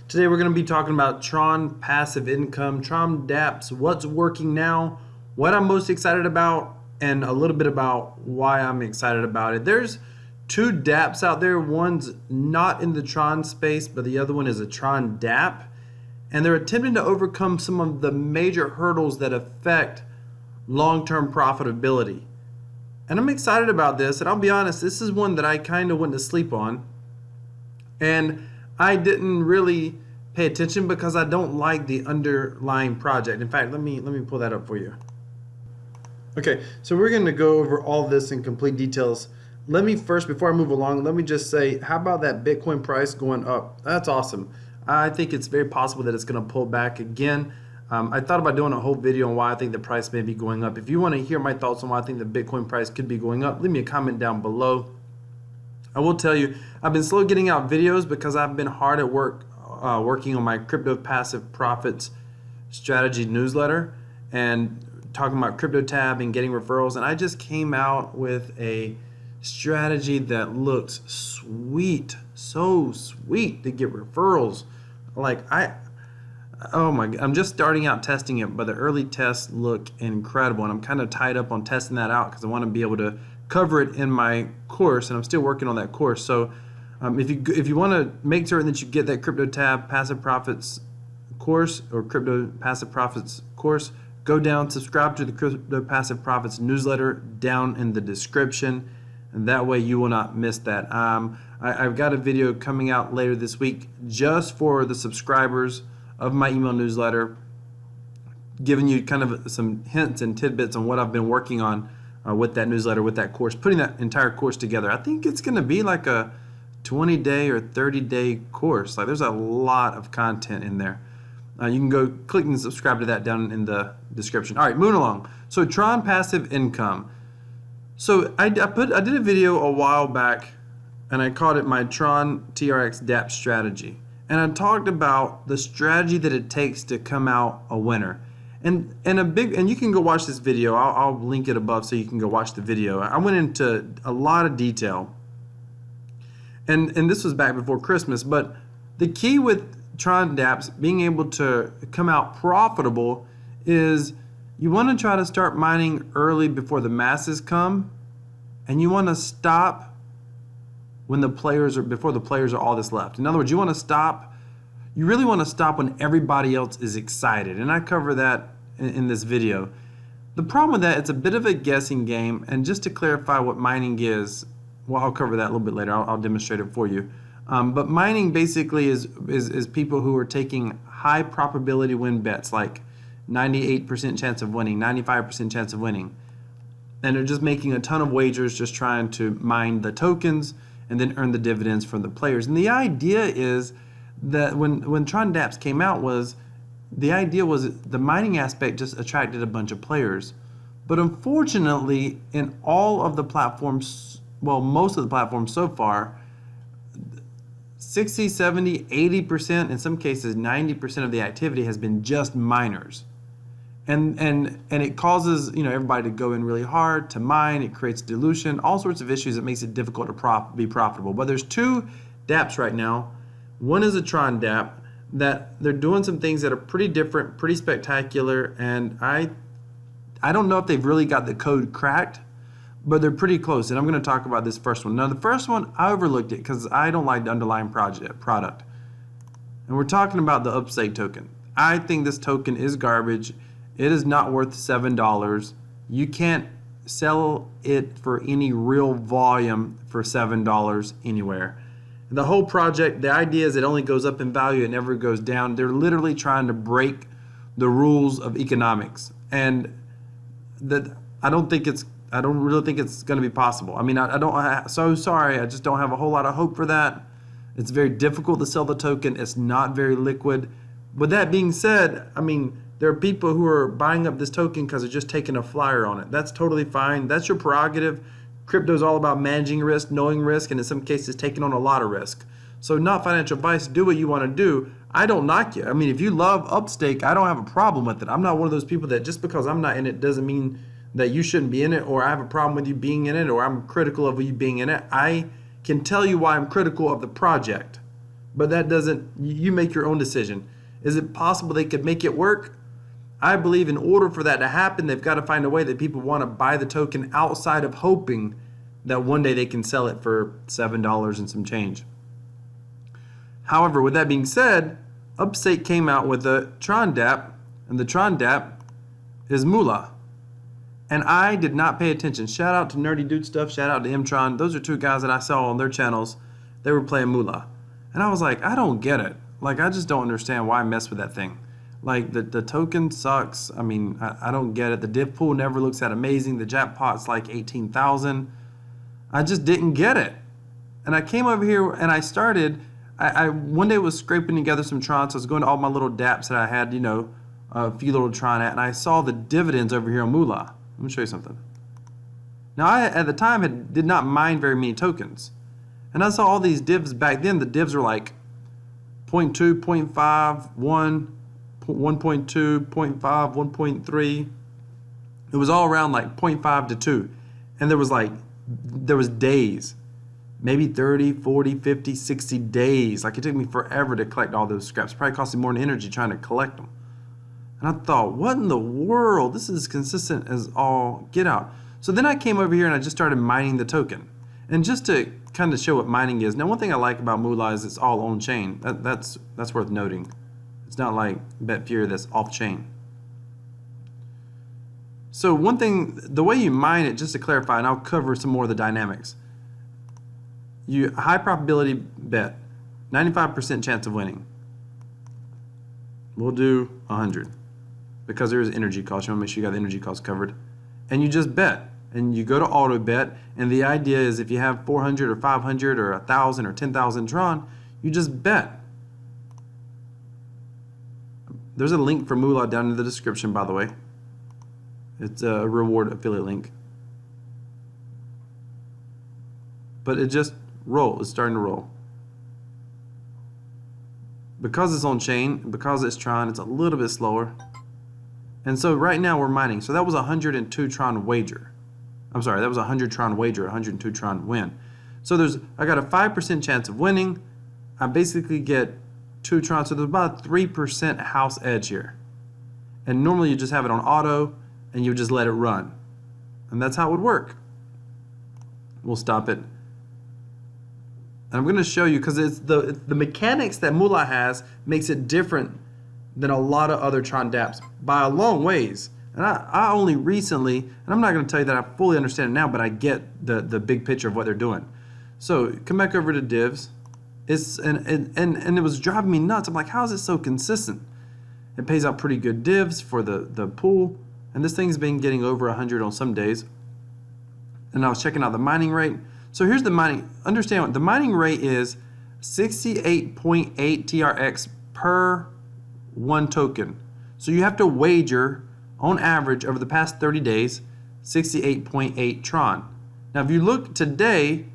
Today we're going to be talking about Tron Passive Income, Tron Dapps, what's working now, what I'm most excited about, and a little bit about why I'm excited about it. There's two Dapps out there. One's not in the Tron space, but the other one is a Tron Dapp. And they're attempting to overcome some of the major hurdles that affect long-term profitability. And I'm excited about this, and I'll be honest, this is one that I kind of went to sleep on. And I didn't really pay attention because I don't like the underlying project. In fact, let me pull that up for you. Okay, so we're going to go over all this in complete details. Let me first, before I move along, let me just say, how about that Bitcoin price going up? That's awesome. I think it's very possible that it's going to pull back again. I thought about doing a whole video on why I think the price may be going up. If you want to hear my thoughts on why I think the Bitcoin price could be going up, leave me a comment down below. I will tell you, I've been slow getting out videos because I've been hard at work working on my crypto passive profits strategy newsletter and talking about Cryptotab and getting referrals. And I just came out with a strategy that looks sweet, so sweet to get referrals. Oh my God, I'm just starting out testing it, but the early tests look incredible. And I'm kind of tied up on testing that out because I want to be able to cover it in my course, and I'm still working on that course. So if you want to make certain that you get that Cryptotab Passive Profits course or Crypto Passive Profits course, go down, subscribe to the Crypto Passive Profits newsletter down in the description, and that way you will not miss that. I've got a video coming out later this week just for the subscribers of my email newsletter, giving you kind of some hints and tidbits on what I've been working on with that newsletter, with that course, putting that entire course together. I think it's going to be like a 20-day or 30-day course. Like, there's a lot of content in there. You can go click and subscribe to that down in the description. All right, moving along. So Tron Passive Income. So I did a video a while back, and I called it my Tron TRX Dapp strategy. And I talked about the strategy that it takes to come out a winner. And you can go watch this video. I'll link it above so you can go watch the video. I went into a lot of detail. And this was back before Christmas, but the key with Tron Dapps being able to come out profitable is you want to try to start mining early before the masses come, and you want to stop when before the players are all that's left. In other words, you really want to stop when everybody else is excited, and I cover that in this video. The problem with that, it's a bit of a guessing game, and just to clarify what mining is, well, I'll cover that a little bit later. I'll demonstrate it for you. But mining basically is people who are taking high probability win bets, like 98% chance of winning, 95% chance of winning, and they're just making a ton of wagers, just trying to mine the tokens and then earn the dividends from the players. And the idea is that when Tron Dapps came out, the idea was the mining aspect just attracted a bunch of players. But unfortunately, in all of the platforms, well, most of the platforms so far, 60, 70, 80%, in some cases 90% of the activity has been just miners. And it causes everybody to go in really hard to mine. It creates dilution, all sorts of issues that makes it difficult to be profitable. But there's two Dapps right now. One is a Tron Dapp that they're doing some things that are pretty different, pretty spectacular, and I don't know if they've really got the code cracked, but they're pretty close. And I'm going to talk about this first one. Now, the first one, I overlooked it because I don't like the underlying product. And we're talking about the Upstake token. I think this token is garbage. It is not worth $7. You can't sell it for any real volume for $7 anywhere. The whole project, the idea is it only goes up in value, it never goes down. They're literally trying to break the rules of economics, and that I don't really think it's going to be possible. I mean, so sorry, I just don't have a whole lot of hope for that. It's very difficult to sell the token. It's not very liquid. With that being said, I mean, there are people who are buying up this token because they're just taking a flyer on it. That's totally fine. That's your prerogative. Crypto is all about managing risk, knowing risk, and in some cases taking on a lot of risk. So not financial advice, do what you want to do. I don't knock you. I mean, if you love Upstake, I don't have a problem with it. I'm not one of those people that just because I'm not in it doesn't mean that you shouldn't be in it, or I have a problem with you being in it, or I'm critical of you being in it. I can tell you why I'm critical of the project. But that doesn't, you make your own decision. Is it possible they could make it work? I believe in order for that to happen, they've got to find a way that people want to buy the token outside of hoping that one day they can sell it for $7 and some change. However, with that being said, Upstake came out with the Tron Dapp, and the Tron Dapp is Moolah. And I did not pay attention. Shout out to Nerdy Dude Stuff, shout out to Mtron. Those are two guys that I saw on their channels. They were playing Moolah. And I was like, I don't get it. Like, I just don't understand why I mess with that thing. Like, the token sucks. I mean, I don't get it. The div pool never looks that amazing. The jackpot's like 18,000. I just didn't get it. And I came over here and I started, I one day was scraping together some Tron, so I was going to all my little dapps that I had, you know, a few little Tron at, and I saw the dividends over here on Moolah. Let me show you something. Now, I, at the time, did not mine very many tokens. And I saw all these divs back then. The divs were like 0.2, 0.5, 1, 1.2, 0.5, 1.3. It was all around like 0.5 to 2. And there was days, maybe 30, 40, 50, 60 days. Like, it took me forever to collect all those scraps. Probably cost me more than energy trying to collect them. And I thought, what in the world? This is consistent as all get out. So then I came over here and I just started mining the token. And just to kind of show what mining is. Now, one thing I like about Moolah is it's all on chain. That's worth noting. It's not like Betfury that's off chain. So one thing, the way you mine it, just to clarify, and I'll cover some more of the dynamics. You high probability bet, 95% chance of winning. We'll do 100 because there is energy cost. You want to make sure you got the energy cost covered. And you just bet. And you go to auto bet, and the idea is if you have 400 or 500 or 1,000 or 10,000 Tron, you just bet. There's a link for Moolah down in the description, by the way. It's a reward affiliate link. But it just rolls. It's starting to roll. Because it's on chain, because it's Tron, it's a little bit slower. And so right now we're mining. So that was a 102 Tron wager. I'm sorry, that was a 100 Tron wager, 102 Tron win. So I got a 5% chance of winning. I basically get 2 Tron, so there's about a 3% house edge here. And normally you just have it on auto and you just let it run. And that's how it would work. We'll stop it. And I'm going to show you, because it's the mechanics that Moolah has makes it different than a lot of other Tron Dapps by a long ways. And I only recently, and I'm not going to tell you that I fully understand it now, but I get the big picture of what they're doing. So come back over to divs. And it was driving me nuts. I'm like, how is it so consistent? It pays out pretty good divs for the pool, and this thing's been getting over 100 on some days. And I was checking out the mining rate. So here's the mining. Understand what the mining rate is: 68.8 TRX per one token. So you have to wager, on average, over the past 30 days, 68.8 Tron. Now, if you look today,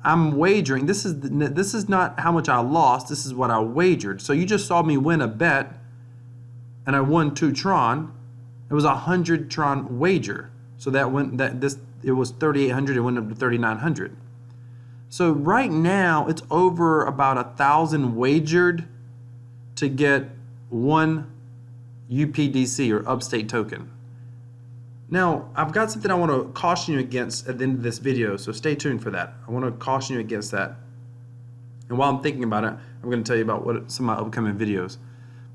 I'm wagering. This is not how much I lost. This is what I wagered. So you just saw me win a bet, and I won 2 Tron. It was a 100 Tron wager. So it was 3,800. It went up to 3,900. So right now it's over about 1,000 wagered to get 1 UPDC or Upstake token. Now, I've got something I want to caution you against at the end of this video, so stay tuned for that. I want to caution you against that. And while I'm thinking about it, I'm going to tell you about some of my upcoming videos.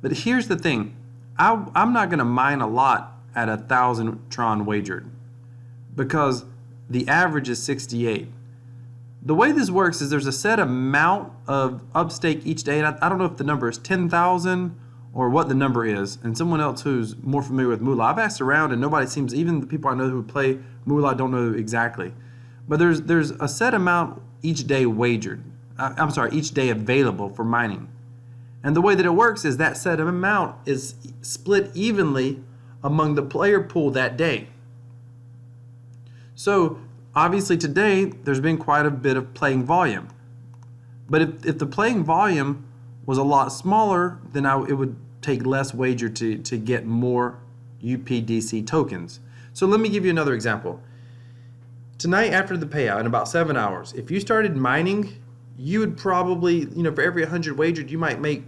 But here's the thing. I'm not going to mine a lot at 1,000 Tron wagered because the average is 68. The way this works is there's a set amount of Upstake each day. And I don't know if the number is 10,000 or what the number is, and someone else who's more familiar with Moolah. I've asked around and nobody seems, even the people I know who play Moolah don't know exactly. But there's a set amount each day wagered. Each day available for mining. And the way that it works is that set amount is split evenly among the player pool that day. So obviously today there's been quite a bit of playing volume. But if the playing volume was a lot smaller, then it would take less wager to get more UPDC tokens. So let me give you another example. Tonight after the payout, in about 7 hours, if you started mining, you would probably, for every 100 wagered, you might make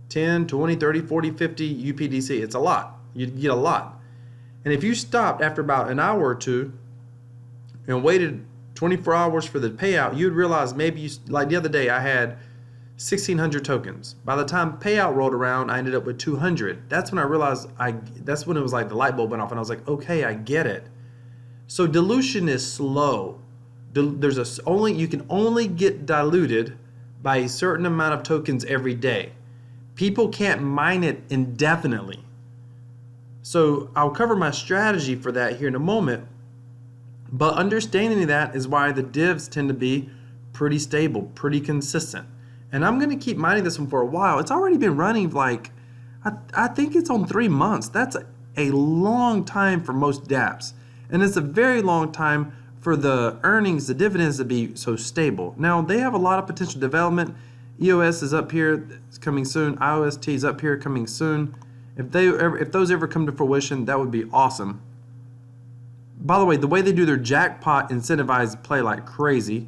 10, 20, 30, 40, 50 UPDC. It's a lot. You'd get a lot. And if you stopped after about an hour or two and waited 24 hours for the payout, you'd realize maybe like the other day I had 1,600 tokens. By the time payout rolled around, I ended up with 200. That's when I realized that's when it was like the light bulb went off and I was like, okay, I get it. So dilution is slow. You can only get diluted by a certain amount of tokens every day. People can't mine it indefinitely. So I'll cover my strategy for that here in a moment. But understanding that is why the divs tend to be pretty stable, pretty consistent. And I'm going to keep mining this one for a while. It's already been running like, I think it's on 3 months. That's a long time for most dApps. And it's a very long time for the earnings, the dividends to be so stable. Now, they have a lot of potential development. EOS is up here, it's coming soon. IOST is up here, coming soon. If those ever come to fruition, that would be awesome. By the way they do their jackpot incentivized play like crazy.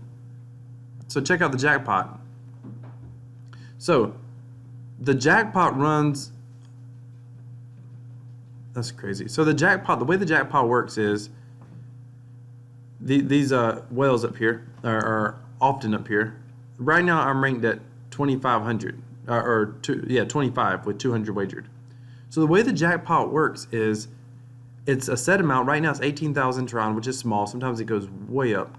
So check out the jackpot. So the jackpot runs, that's crazy. So the way the jackpot works is these whales up here are often up here. Right now I'm ranked at 2,500 25 with 200 wagered. So the way the jackpot works is it's a set amount. Right now it's 18,000 Tron, which is small. Sometimes it goes way up.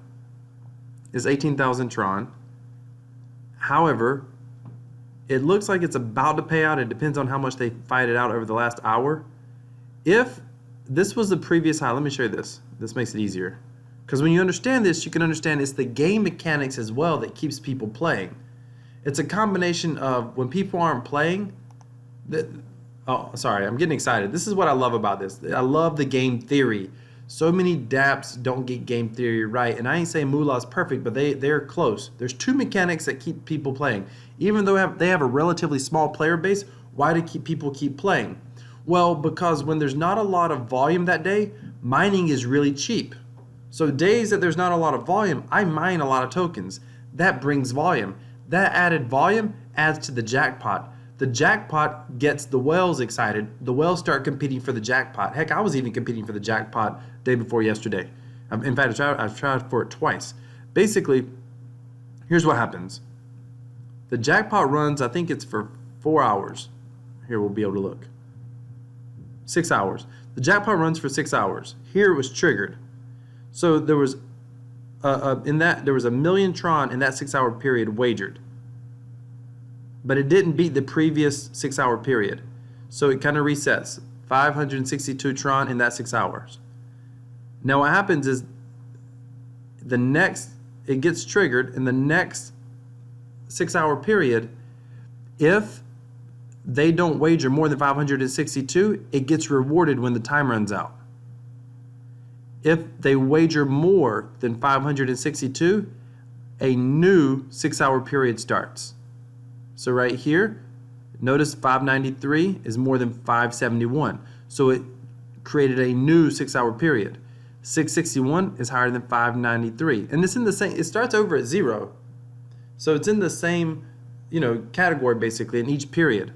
It's 18,000 Tron. However, it looks like it's about to pay out. It depends on how much they fight it out over the last hour. If this was the previous high, let me show you this. This makes it easier. Because when you understand this, you can understand it's the game mechanics as well that keeps people playing. It's a combination of when people aren't playing. Oh, sorry, I'm getting excited. This is what I love about this. I love the game theory. So many dApps don't get game theory right, and I ain't saying Moolah is perfect, but they're close. There's two mechanics that keep people playing. Even though they have a relatively small player base, why do people keep playing? Well, because when there's not a lot of volume that day, mining is really cheap. So days that there's not a lot of volume, I mine a lot of tokens. That brings volume. That added volume adds to the jackpot. The jackpot gets the whales excited. The whales start competing for the jackpot. Heck, I was even competing for the jackpot day before yesterday. In fact, I've tried for it twice. Basically, here's what happens. The jackpot runs, I think it's for 4 hours. Here, we'll be able to look. 6 hours. The jackpot runs for 6 hours. Here it was triggered. So there was there was 1 million Tron in that 6 hour period wagered. But it didn't beat the previous 6 hour period. So it kind of resets. 562 Tron in that 6 hours. Now what happens is it gets triggered in the next 6 hour period. If they don't wager more than 562, it gets rewarded when the time runs out. If they wager more than 562, a new 6 hour period starts. So right here, notice 593 is more than 571. So it created a new 6 hour period. 661 is higher than 593. And it's in the same, it starts over at 0. So it's in the same, category basically in each period.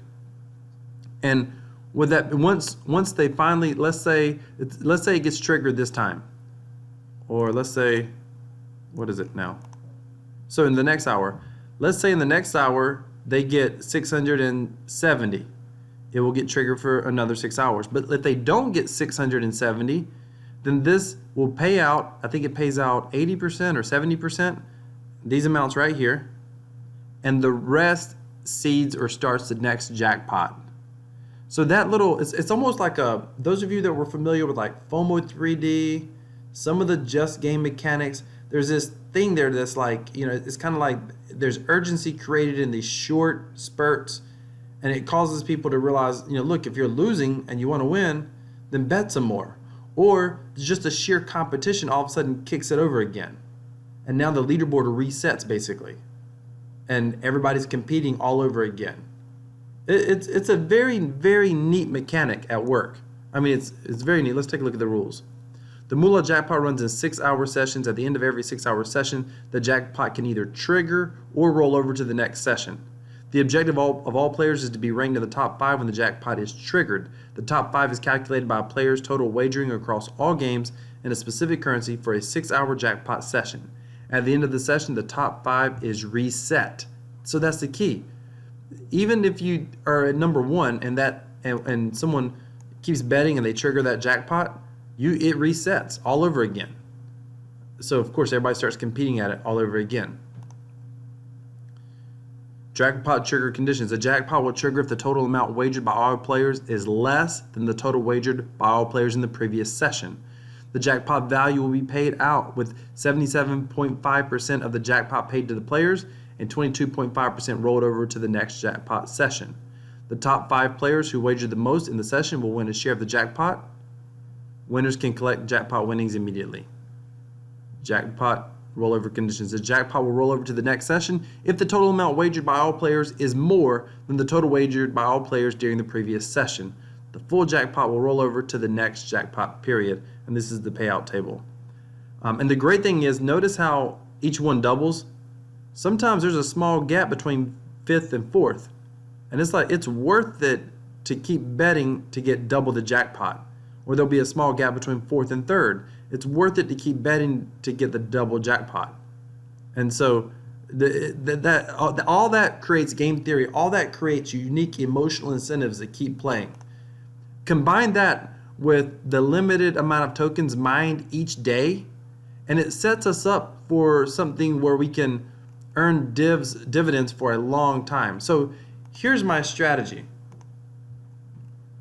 And with that, once they finally, let's say it gets triggered this time. Or let's say, what is it now? So in the next hour, let's say in the next hour, they get 670. It will get triggered for another 6 hours. But if they don't get 670, then this will pay out, I think it pays out 80% or 70%, these amounts right here, and the rest seeds or starts the next jackpot. So that little, it's almost like those of you that were familiar with like FOMO 3D, some of the just game mechanics, there's this thing there that's like, it's kind of like there's urgency created in these short spurts, and it causes people to realize, look, if you're losing and you want to win, then bet some more. Or just a sheer competition all of a sudden kicks it over again. And now the leaderboard resets basically. And everybody's competing all over again. It's a very, very neat mechanic at work. I mean, it's very neat. Let's take a look at the rules. The Moolah jackpot runs in 6-hour sessions. At the end of every 6-hour session, the jackpot can either trigger or roll over to the next session. The objective of all players is to be ranked in the top 5 when the jackpot is triggered. The top 5 is calculated by a player's total wagering across all games in a specific currency for a 6-hour jackpot session. At the end of the session, the top 5 is reset. So that's the key. Even if you are at number 1 and someone keeps betting and they trigger that jackpot, it resets all over again. So of course everybody starts competing at it all over again. Jackpot trigger conditions. A jackpot will trigger if the total amount wagered by all players is less than the total wagered by all players in the previous session. The jackpot value will be paid out with 77.5% of the jackpot paid to the players and 22.5% rolled over to the next jackpot session. The top 5 players who wagered the most in the session will win a share of the jackpot. Winners can collect jackpot winnings immediately. Jackpot rollover conditions. The jackpot will roll over to the next session if the total amount wagered by all players is more than the total wagered by all players during the previous session. The full jackpot will roll over to the next jackpot period, and this is the payout table. And the great thing is, notice how each one doubles. Sometimes there's a small gap between 5th and 4th, and it's like it's worth it to keep betting to get double the jackpot. Or there'll be a small gap between 4th and 3rd. It's worth it to keep betting to get the double jackpot. And so all that creates game theory. All that creates unique emotional incentives to keep playing. Combine that with the limited amount of tokens mined each day, and it sets us up for something where we can earn dividends for a long time. So here's my strategy.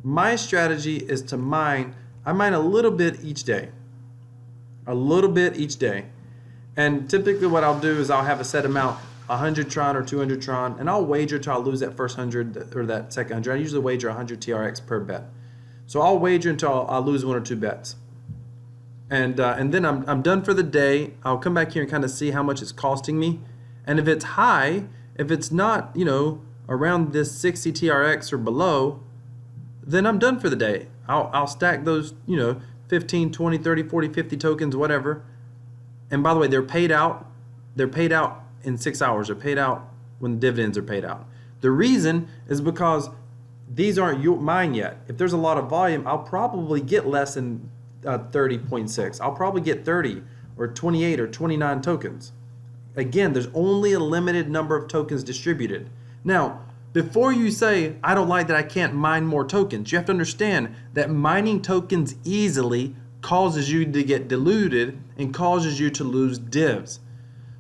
My strategy is to mine. I mine a little bit each day. A little bit each day. And typically what I'll do is I'll have a set amount, 100 Tron or 200 Tron, and I'll wager till I lose that first 100 or that second 100. I usually wager 100 TRX per bet. So I'll wager until I lose 1 or 2 bets. And then I'm done for the day. I'll come back here and kind of see how much it's costing me. And if it's high, if it's not, around this 60 TRX or below, then I'm done for the day. I'll stack those, 15, 20, 30, 40, 50 tokens, whatever. And by the way, they're paid out. They're paid out in 6 hours. They're paid out when the dividends are paid out. The reason is because these aren't mine yet. If there's a lot of volume, I'll probably get less than 30.6. I'll probably get 30 or 28 or 29 tokens. Again, there's only a limited number of tokens distributed. Now, before you say, I don't like that I can't mine more tokens, you have to understand that mining tokens easily causes you to get diluted and causes you to lose divs.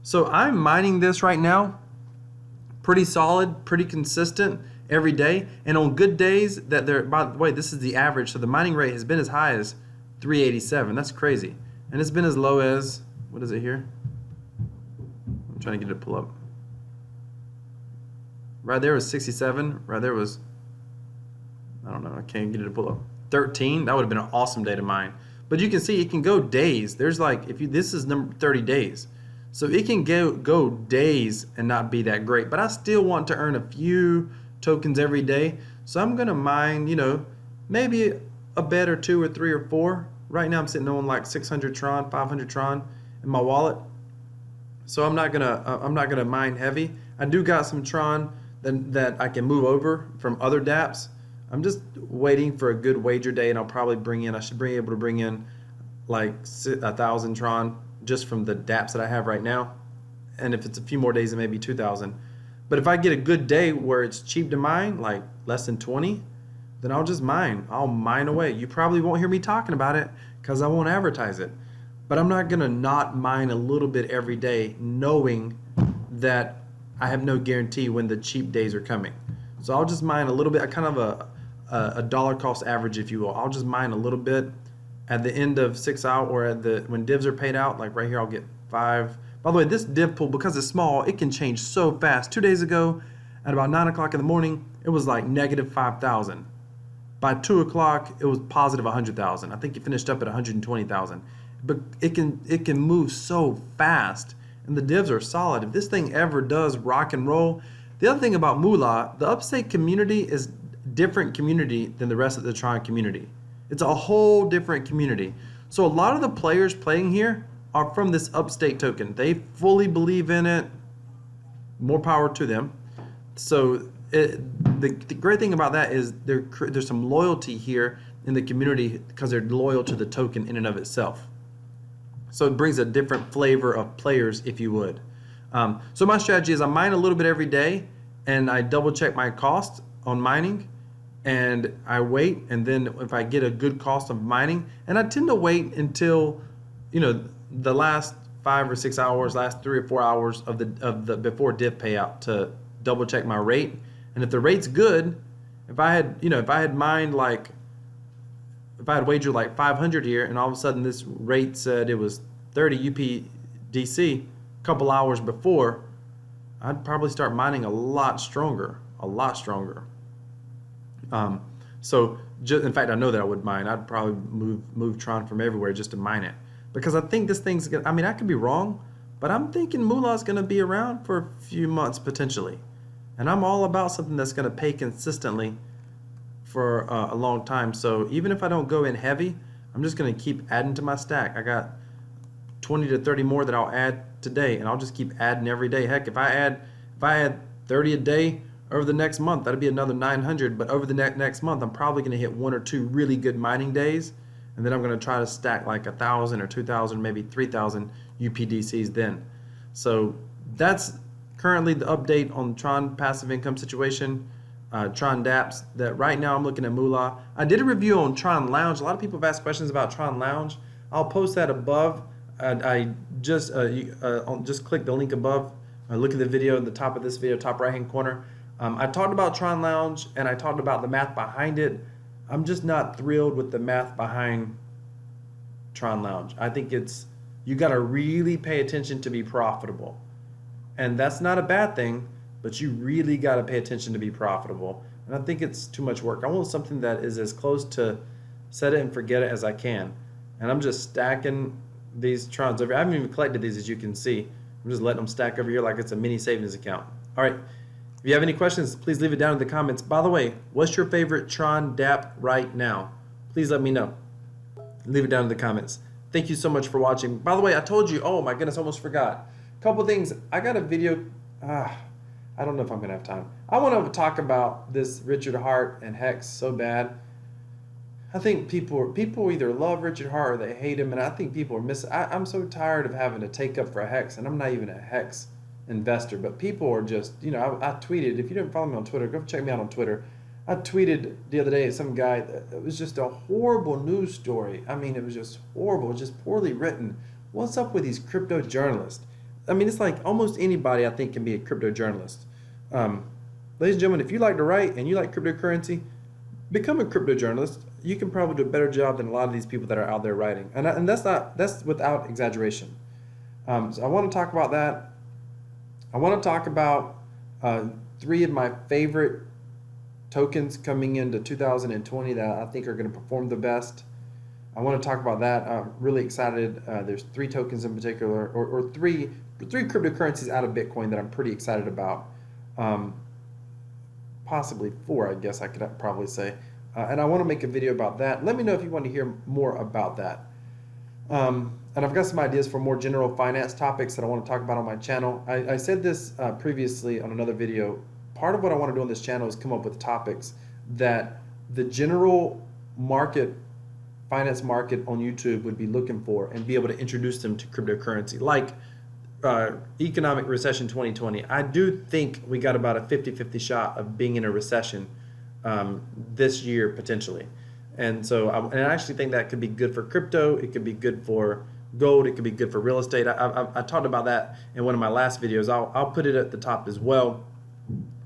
So I'm mining this right now, pretty solid, pretty consistent every day. And on good days, by the way, this is the average, so the mining rate has been as high as 387. That's crazy. And it's been as low as, what is it here? I'm trying to get it to pull up. Right there was 67. Right there was, I don't know, I can't get it to pull up. 13. That would have been an awesome day to mine. But you can see it can go days. There's like, this is number 30 days. So it can go days and not be that great. But I still want to earn a few tokens every day. So I'm going to mine, maybe a bet or 2 or 3 or 4. Right now I'm sitting on like 600 Tron, 500 Tron in my wallet. So I'm not gonna mine heavy. I do got some Tron that I can move over from other Dapps. I'm just waiting for a good wager day, and I'll probably I should be able to bring in like 1,000 Tron just from the Dapps that I have right now. And if it's a few more days, it may be 2,000. But if I get a good day where it's cheap to mine, like less than 20, then I'll just mine. I'll mine away. You probably won't hear me talking about it because I won't advertise it. But I'm not gonna not mine a little bit every day, knowing that I have no guarantee when the cheap days are coming. So I'll just mine a little bit, kind of a dollar cost average, if you will. I'll just mine a little bit at the end of 6 hours, or when divs are paid out. Like right here, I'll get 5. By the way, this div pool, because it's small, it can change so fast. 2 days ago, at about 9 o'clock in the morning, it was like negative 5,000. By 2 o'clock, it was positive 100,000. I think it finished up at 120,000. But it can move so fast, and the divs are solid. If this thing ever does rock and roll, the other thing about Moolah, the Upstake community is different community than the rest of the Tron community. It's a whole different community. So a lot of the players playing here are from this Upstake token. They fully believe in it. More power to them. So the great thing about that is there's some loyalty here in the community because they're loyal to the token in and of itself. So it brings a different flavor of players, if you would. So my strategy is I mine a little bit every day, and I double check my cost on mining, and I wait, and then if I get a good cost of mining, and I tend to wait until, you know, the last 5 or 6 hours, last 3 or 4 hours of the before div payout to double check my rate. And if the rate's good, if I had mined like, if I had wagered like 500 here, and all of a sudden this rate said it was 30 UPDC a couple hours before, I'd probably start mining a lot stronger, So in fact, I know that I would mine. I'd probably move Tron from everywhere just to mine it, because I think this thing's gonna, I mean, I could be wrong, but I'm thinking Moolah is gonna be around for a few months potentially, and I'm all about something that's gonna pay consistently for a long time. So even if I don't go in heavy, I'm just gonna keep adding to my stack. I got 20 to 30 more that I'll add today, and I'll just keep adding every day. Heck, if I add 30 a day over the next month, that'd be another 900. But over the next month, I'm probably going to hit 1 or 2 really good mining days, and then I'm going to try to stack like 1,000 or 2,000, maybe 3,000 UPDCs then. So that's currently the update on Tron Passive Income situation. Tron Dapps. That right now I'm looking at Moolah. I did a review on Tron Lounge. A lot of people have asked questions about Tron Lounge. I'll post that above. I just click the link above. Look at the video at the top of this video, top right hand corner. I talked about Tron Lounge, and I talked about the math behind it. I'm just not thrilled with the math behind Tron Lounge. I think you got to really pay attention to be profitable, and that's not a bad thing, but you really got to pay attention to be profitable. And I think it's too much work. I want something that is as close to set it and forget it as I can. And I'm just stacking these Trons over. I haven't even collected these, as you can see. I'm just letting them stack over here like it's a mini savings account. All right. If you have any questions, please leave it down in the comments. By the way, what's your favorite Tron Dapp right now? Please let me know. Leave it down in the comments. Thank you so much for watching. By the way, I told you, oh my goodness, I almost forgot. A couple things. I got a video. I don't know if I'm going to have time. I want to talk about this Richard Hart and Hex so bad. I think people either love Richard Hart or they hate him, and I think people are missing. I'm so tired of having to take up for a Hex, and I'm not even a Hex investor, but people are just, you know, I tweeted, if you didn't follow me on Twitter, go check me out on Twitter. I tweeted the other day at some guy, it was just a horrible news story. I mean, it was just horrible, just poorly written. What's up with these crypto journalists? I mean, it's like almost anybody I think can be a crypto journalist. Ladies and gentlemen, if you like to write and you like cryptocurrency, become a crypto journalist. You can probably do a better job than a lot of these people that are out there writing, and that's without exaggeration. So I want to talk about that. I want to talk about 3 of my favorite tokens coming into 2020 that I think are going to perform the best. I want to talk about that. I'm really excited. There's 3 tokens in particular, or three cryptocurrencies out of Bitcoin that I'm pretty excited about. Possibly 4, I guess I could probably say. And I want to make a video about that. Let me know if you want to hear more about that. And I've got some ideas for more general finance topics that I want to talk about on my channel. I said this previously on another video. Part of what I want to do on this channel is come up with topics that the general market, finance market on YouTube would be looking for, and be able to introduce them to cryptocurrency, like economic recession 2020. I do think we got about a 50-50 shot of being in a recession this year potentially. And so I actually think that could be good for crypto. It could be good for gold. It could be good for real estate. I talked about that in one of my last videos. I'll put it at the top as well,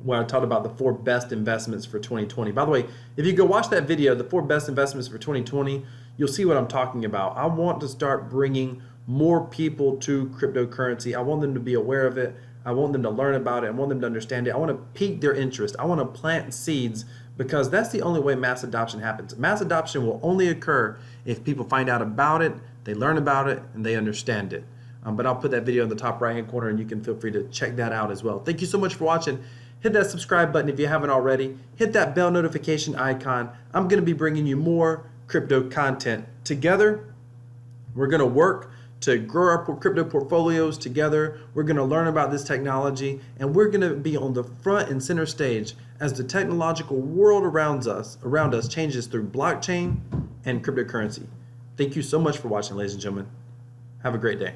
where I talked about the 4 best investments for 2020. By the way, if you go watch that video, the 4 best investments for 2020, you'll see what I'm talking about. I want to start bringing more people to cryptocurrency. I want them to be aware of it. I want them to learn about it. I want them to understand it. I want to pique their interest. I want to plant seeds, because that's the only way mass adoption happens. Mass adoption will only occur if people find out about it, they learn about it, and they understand it. But I'll put that video in the top right hand corner, and you can feel free to check that out as well. Thank you so much for watching. Hit that subscribe button if you haven't already. Hit that bell notification icon. I'm going to be bringing you more crypto content. Together, We're going to work to grow our crypto portfolios together. We're going to learn about this technology, and we're going to be on the front and center stage as the technological world around us changes through blockchain and cryptocurrency. Thank you so much for watching, ladies and gentlemen. Have a great day.